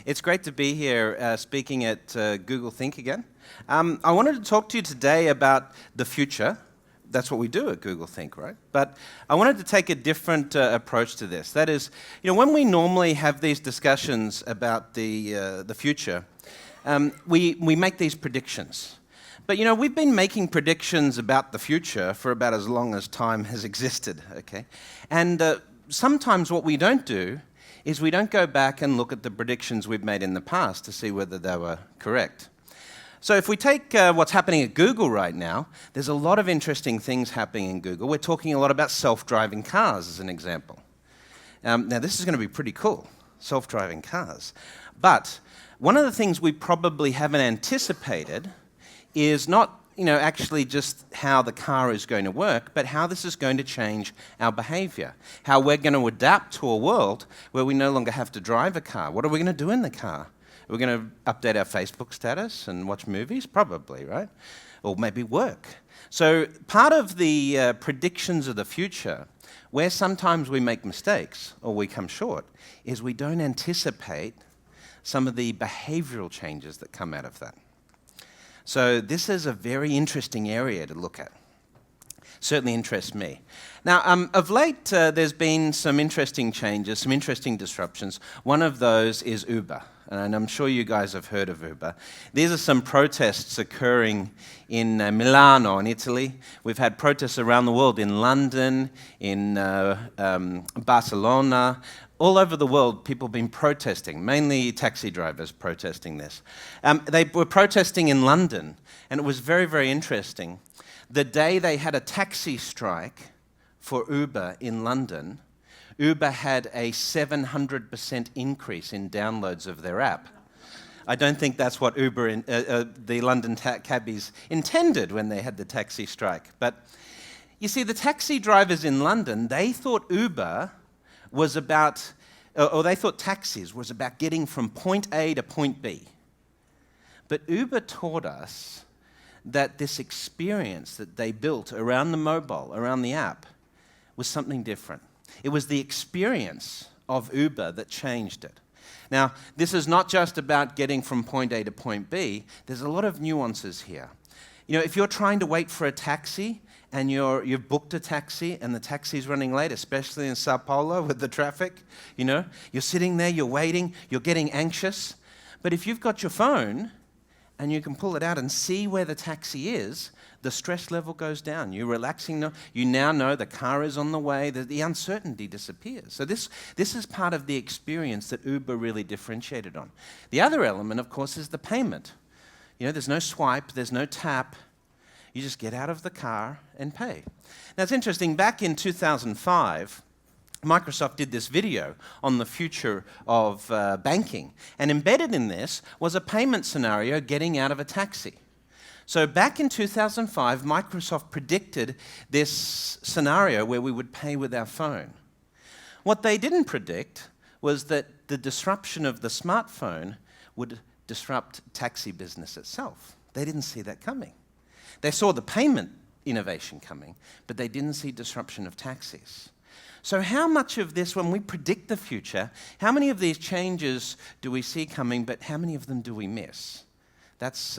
It's great to be here speaking at Google Think again. I wanted to talk to you today about the future. That's what we do at Google Think, right? But I wanted to take a different approach to this. That is, when we normally have these discussions about the future, we make these predictions. But we've been making predictions about the future for about as long as time has existed, okay? And sometimes what we don't do is we don't go back and look at the predictions we've made in the past to see whether they were correct. So if we take what's happening at Google right now, there's a lot of interesting things happening in Google. We're talking a lot about self-driving cars as an example. Now this is going to be pretty cool, self-driving cars. But one of the things we probably haven't anticipated is not actually just how the car is going to work, but how this is going to change our behavior, how we're going to adapt to a world where we no longer have to drive a car. What are we going to do in the car? We're going to update our Facebook status and watch movies? Probably, right? Or maybe work. So part of the predictions of the future, where sometimes we make mistakes or we come short, is we don't anticipate some of the behavioral changes that come out of that. So this is a very interesting area to look at. Certainly interests me. Now, of late, there's been some interesting changes, some interesting disruptions. One of those is Uber, and I'm sure you guys have heard of Uber. These are some protests occurring in Milano, in Italy. We've had protests around the world, in London, in Barcelona. All over the world, people have been protesting, mainly taxi drivers protesting this. They were protesting in London, and it was very, very interesting. The day they had a taxi strike for Uber in London, Uber had a 700% increase in downloads of their app. I don't think that's what Uber, the London cabbies, intended when they had the taxi strike. But you see, the taxi drivers in London, they thought Uber was about, or they thought taxis was about getting from point A to point B. But Uber taught us that this experience that they built around the mobile, around the app, was something different. It was the experience of Uber that changed it. Now, this is not just about getting from point A to point B. There's a lot of nuances here. If you're trying to wait for a taxi, and you've booked a taxi and the taxi's running late, especially in Sao Paulo with the traffic, you're sitting there, you're waiting, you're getting anxious. But if you've got your phone and you can pull it out and see where the taxi is, the stress level goes down. You're relaxing. You now know the car is on the way. The uncertainty disappears. So this is part of the experience that Uber really differentiated on. The other element, of course, is the payment. There's no swipe, there's no tap. You just get out of the car and pay. Now, it's interesting, back in 2005, Microsoft did this video on the future of banking, and embedded in this was a payment scenario getting out of a taxi. So back in 2005, Microsoft predicted this scenario where we would pay with our phone. What they didn't predict was that the disruption of the smartphone would disrupt taxi business itself. They didn't see that coming. They saw the payment innovation coming, but they didn't see disruption of taxis. So how much of this, when we predict the future, how many of these changes do we see coming, but how many of them do we miss? That's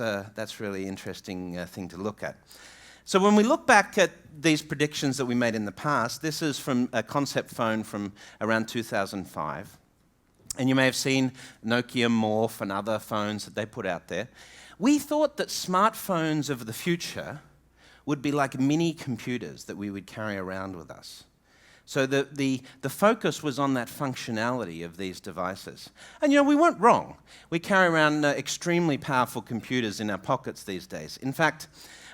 really interesting thing to look at. So when we look back at these predictions that we made in the past, this is from a concept phone from around 2005. And you may have seen Nokia Morph and other phones that they put out there. We thought that smartphones of the future would be like mini computers that we would carry around with us. So the focus was on that functionality of these devices. And we weren't wrong. We carry around extremely powerful computers in our pockets these days. In fact,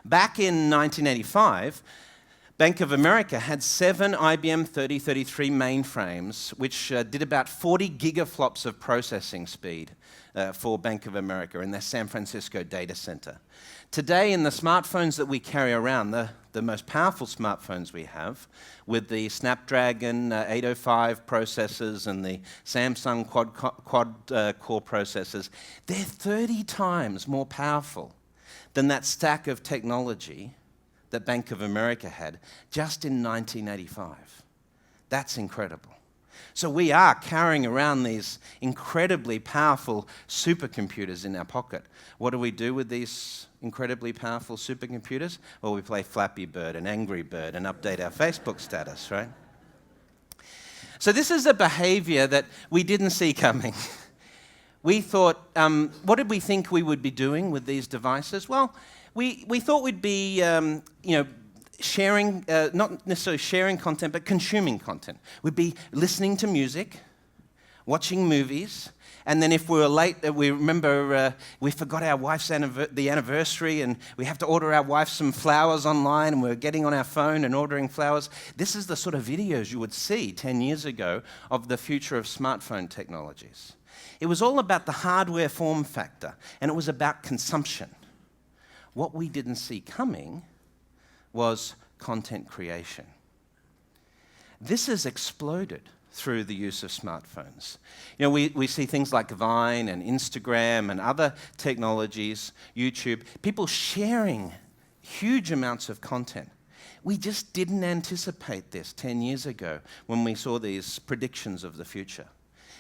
back in 1985, Bank of America had 7 IBM 3033 mainframes, which did about 40 gigaflops of processing speed for Bank of America in their San Francisco data center. Today, in the smartphones that we carry around, the most powerful smartphones we have, with the Snapdragon 805 processors and the Samsung quad-core processors, they're 30 times more powerful than that stack of technology that Bank of America had just in 1985. That's incredible. So we are carrying around these incredibly powerful supercomputers in our pocket. What do we do with these incredibly powerful supercomputers? Well, we play Flappy Bird and Angry Bird and update our Facebook status, right? So this is a behavior that we didn't see coming. We thought, what did we think we would be doing with these devices? Well, we thought we'd be, sharing, not necessarily sharing content, but consuming content. We'd be listening to music, watching movies, and then if we were late, we remember we forgot our wife's the anniversary, and we have to order our wife some flowers online, and we're getting on our phone and ordering flowers. This is the sort of videos you would see 10 years ago of the future of smartphone technologies. It was all about the hardware form factor, and it was about consumption. What we didn't see coming was content creation. This has exploded through the use of smartphones. You know, we see things like Vine and Instagram and other technologies, YouTube, people sharing huge amounts of content. We just didn't anticipate this 10 years ago when we saw these predictions of the future.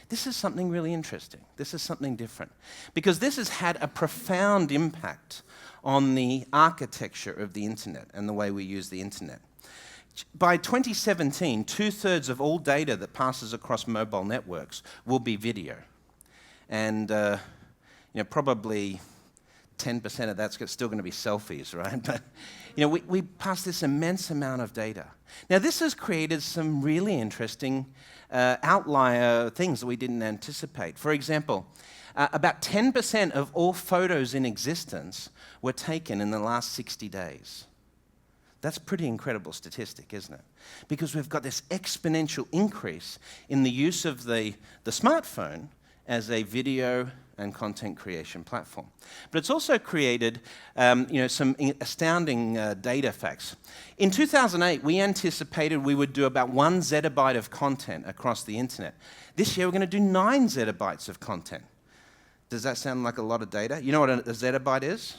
This is something really interesting. This is something different. Because this has had a profound impact on the architecture of the internet and the way we use the internet. By 2017, 2/3 of all data that passes across mobile networks will be video. And probably 10% of that's still going to be selfies, right? But we pass this immense amount of data. Now, this has created some really interesting outlier things that we didn't anticipate. For example, about 10% of all photos in existence were taken in the last 60 days. That's a pretty incredible statistic, isn't it? Because we've got this exponential increase in the use of the smartphone as a video and content creation platform. But it's also created some astounding data facts. In 2008, we anticipated we would do about 1 zettabyte of content across the internet. This year, we're going to do 9 zettabytes of content. Does that sound like a lot of data? You know what a zettabyte is?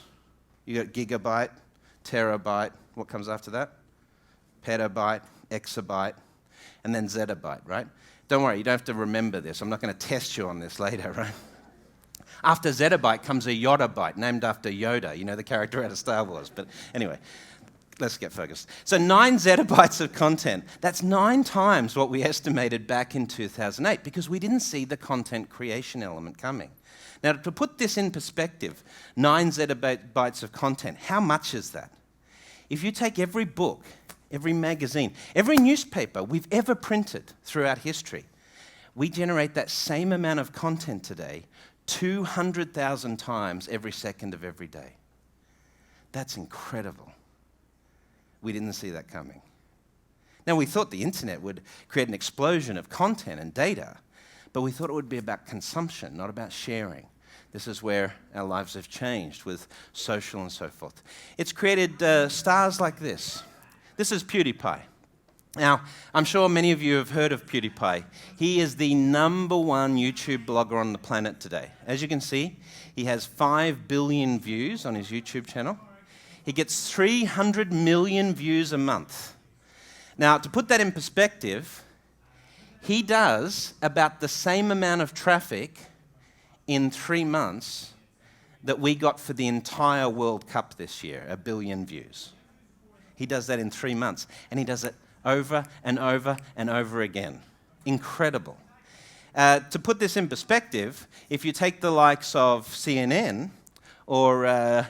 You got gigabyte, terabyte. What comes after that? Petabyte, exabyte, and then zettabyte, right? Don't worry, you don't have to remember this. I'm not going to test you on this later, right? After zettabyte comes a yottabyte, named after Yoda, the character out of Star Wars. But anyway, let's get focused. So 9 zettabytes of content. That's 9 times what we estimated back in 2008 because we didn't see the content creation element coming. Now, to put this in perspective, 9 zettabytes of content, how much is that? If you take every book, every magazine, every newspaper we've ever printed throughout history, we generate that same amount of content today 200,000 times every second of every day. That's incredible. We didn't see that coming. Now, we thought the internet would create an explosion of content and data, but we thought it would be about consumption, not about sharing. This is where our lives have changed with social and so forth. It's created stars like this. This is PewDiePie. Now, I'm sure many of you have heard of PewDiePie. He is the #1 YouTube blogger on the planet today. As you can see, he has 5 billion views on his YouTube channel. He gets 300 million views a month. Now, to put that in perspective, he does about the same amount of traffic in 3 months that we got for the entire World Cup this year, 1 billion views. He does that in 3 months, and he does it over and over and over again. Incredible. To put this in perspective, if you take the likes of CNN or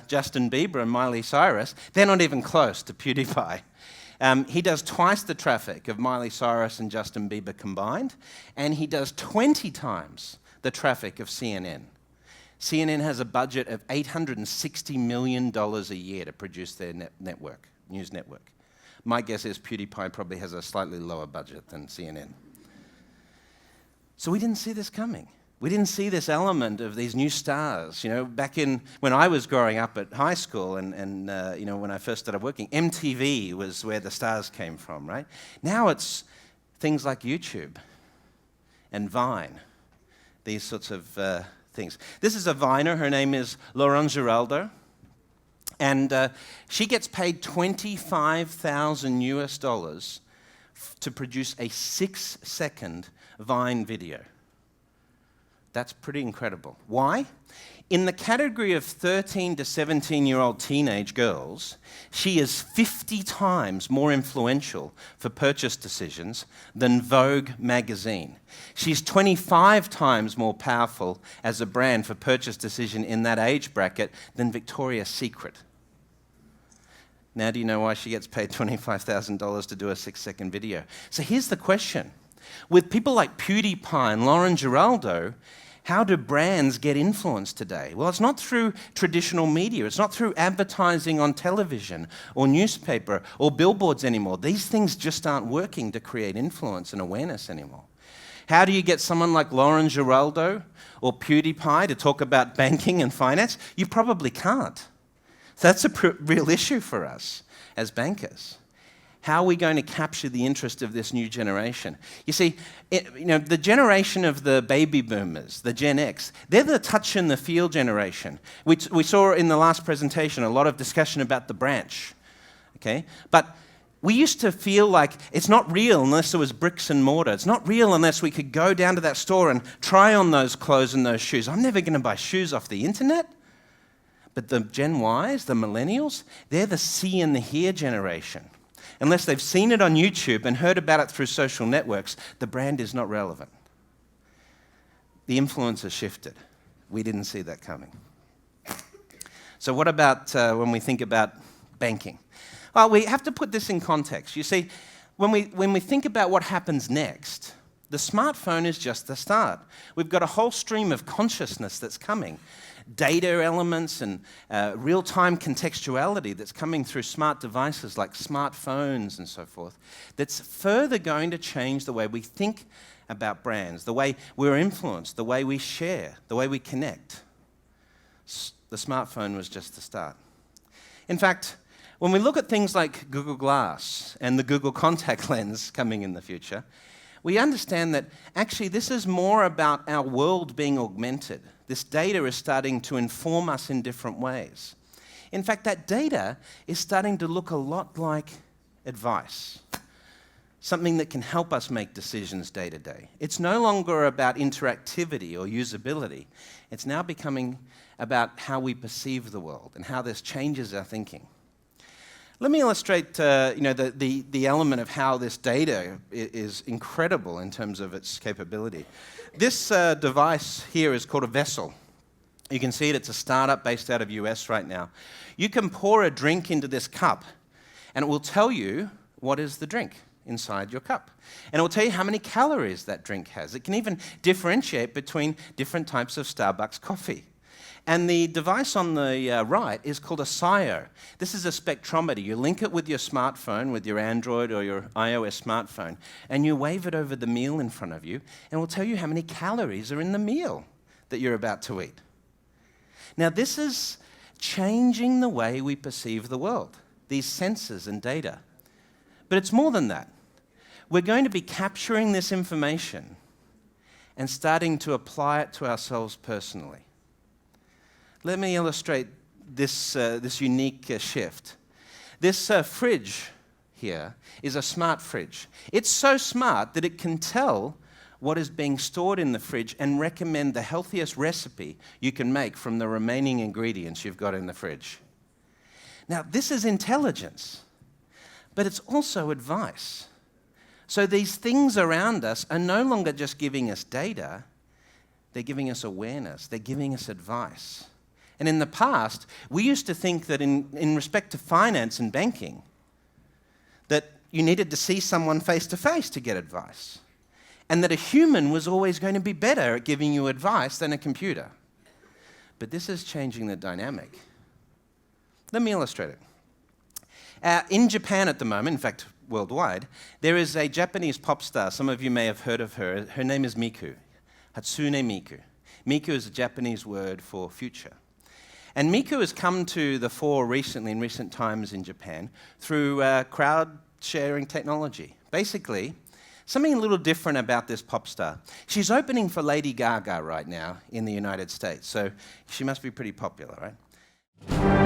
Justin Bieber and Miley Cyrus, they're not even close to PewDiePie. He does twice the traffic of Miley Cyrus and Justin Bieber combined, and he does 20 times the traffic of CNN. CNN has a budget of $860 million a year to produce their news network. My guess is PewDiePie probably has a slightly lower budget than CNN. So we didn't see this coming. We didn't see this element of these new stars. Back when I was growing up at high school and when I first started working, MTV was where the stars came from, right? Now it's things like YouTube and Vine, these sorts of things. This is a Viner. Her name is Lauren Giraldo. And she gets paid $25,000 US to produce a 6-second Vine video. That's pretty incredible. Why? In the category of 13 to 17-year-old teenage girls, she is 50 times more influential for purchase decisions than Vogue magazine. She's 25 times more powerful as a brand for purchase decision in that age bracket than Victoria's Secret. Now do you know why she gets paid $25,000 to do a 6-second video? So here's the question. With people like PewDiePie and Lauren Giraldo, how do brands get influence today? Well, it's not through traditional media. It's not through advertising on television or newspaper or billboards anymore. These things just aren't working to create influence and awareness anymore. How do you get someone like Lauren Giraldo or PewDiePie to talk about banking and finance? You probably can't. So that's a real issue for us as bankers. How are we going to capture the interest of this new generation? You see, the generation of the baby boomers, the Gen X, they're the touch and the feel generation. We saw in the last presentation a lot of discussion about the branch, okay? But we used to feel like it's not real unless there was bricks and mortar. It's not real unless we could go down to that store and try on those clothes and those shoes. I'm never going to buy shoes off the internet. But the Gen Ys, the millennials, they're the see and the hear generation. Unless they've seen it on YouTube and heard about it through social networks, the brand is not relevant. The influence has shifted. We didn't see that coming. So what about when we think about banking? Well, we have to put this in context. You see, when we think about what happens next, the smartphone is just the start. We've got a whole stream of consciousness that's coming. Data elements and real-time contextuality that's coming through smart devices like smartphones and so forth, that's further going to change the way we think about brands, the way we're influenced, the way we share, the way we connect. The smartphone was just the start. In fact, when we look at things like Google Glass and the Google contact lens coming in the future, we understand that actually this is more about our world being augmented. This data is starting to inform us in different ways. In fact, that data is starting to look a lot like advice, something that can help us make decisions day to day. It's no longer about interactivity or usability. It's now becoming about how we perceive the world and how this changes our thinking. Let me illustrate the element of how this data is incredible in terms of its capability. This device here is called a vessel. You can see it, it's a startup based out of US right now. You can pour a drink into this cup and it will tell you what is the drink inside your cup. And it will tell you how many calories that drink has. It can even differentiate between different types of Starbucks coffee. And the device on the right is called a SIO. This is a spectrometer. You link it with your smartphone, with your Android or your iOS smartphone, and you wave it over the meal in front of you, and it will tell you how many calories are in the meal that you're about to eat. Now, this is changing the way we perceive the world, these sensors and data. But it's more than that. We're going to be capturing this information and starting to apply it to ourselves personally. Let me illustrate this unique shift. This fridge here is a smart fridge. It's so smart that it can tell what is being stored in the fridge and recommend the healthiest recipe you can make from the remaining ingredients you've got in the fridge. Now, this is intelligence, but it's also advice. So these things around us are no longer just giving us data, they're giving us awareness, they're giving us advice. And in the past, we used to think that in respect to finance and banking, that you needed to see someone face to face to get advice. And that a human was always going to be better at giving you advice than a computer. But this is changing the dynamic. Let me illustrate it. In Japan at the moment, in fact, worldwide, there is a Japanese pop star. Some of you may have heard of her. Her name is Miku, Hatsune Miku. Miku is a Japanese word for future. And Miku has come to the fore recently, in recent times in Japan, through crowd-sharing technology. Basically, something a little different about this pop star. She's opening for Lady Gaga right now in the United States, so she must be pretty popular, right?